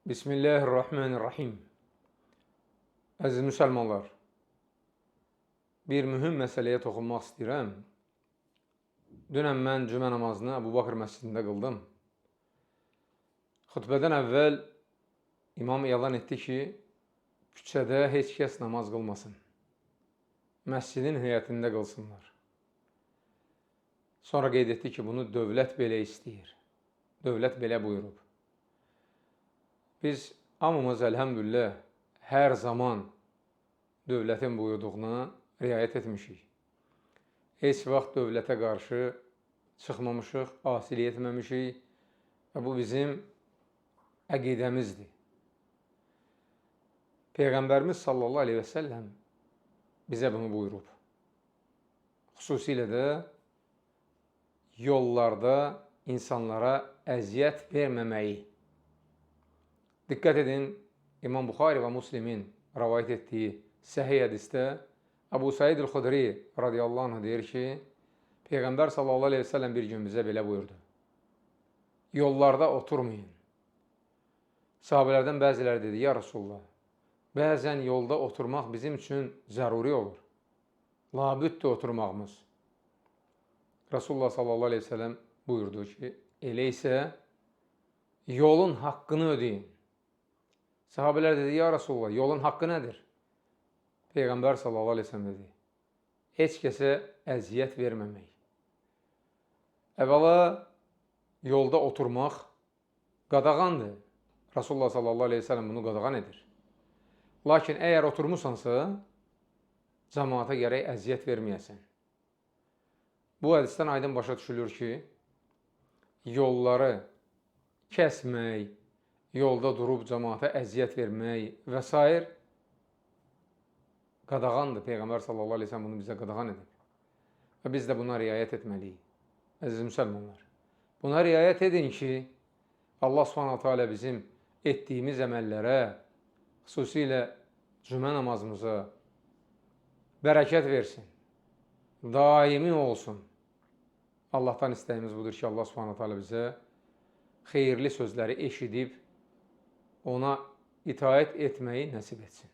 Bismillahirrahmanirrahim. Əziz müsəlmanlar, bir mühüm məsələyə toxunmaq istəyirəm. Dünən mən cümə namazını Əbu Bakır məscidində qıldım. Xütbədən əvvəl imam elan etdi ki, küçədə heç kəs namaz qılmasın. Məscidin heyətində qılsınlar. Sonra qeyd etdi ki, bunu dövlət belə istəyir. Dövlət belə buyurub. Biz hamımız əlhəmdülillah hər zaman dövlətin buyurduğuna riayət etmişik. Heç vaxt dövlətə qarşı çıxmamışıq, asilik etməmişik və bu bizim əqidəmizdir. Peyğəmbərimiz sallallahu aleyhi və səlləm bizə bunu buyurub. Xüsusilə də yollarda insanlara əziyyət verməməyi. Diqqət edin, İmam Buxari və Müslimin rəvayət etdiyi səhih hədisdə Əbu Said el-Xudri radiyallahu anh deyir ki, Peyğəmbər sallallahu aleyhi ve sellem bir gün bizə belə buyurdu. Yollarda oturmayın. Sahabələrdən bəziləri dedi, ya Rasulullah, bəzən yolda oturmaq bizim üçün zəruri olur. Labüddür oturmağımız. Rasulullah sallallahu aleyhi ve sellem buyurdu ki, elə isə yolun haqqını ödeyin. Sahabələr dedi, ya Rasulullah, yolun haqqı nədir? Peyğəmbər sallallahu aleyhi ve sellem dedi, heç kəsə əziyyət verməmək. Əvvəla, yolda oturmaq qadağandır. Rasulullah sallallahu aleyhi ve sellem bunu qadağan edir. Lakin əgər oturmuşsansa, cəmaata gərək əziyyət verməyəsən. Bu hədisdən aydın başa düşülür ki, yolları kəsmək, yolda durub cəmaata əziyyət vermək və s. qadağandır. Peyğəmbər sallallahu aleyhi ve sellem bunu bizə qadağan edib. Və biz də buna riayət etməliyik. Əziz müsəlmanlar, buna riayət edin ki, Allah subhanahu teala bizim etdiyimiz əməllərə, xüsusilə cümə namazımıza bərəkət versin, daimi olsun. Allahdan istəyimiz budur ki, Allah subhanahu teala bizə xeyirli sözləri eşidib, ona itaət etməyi nəsib etsin.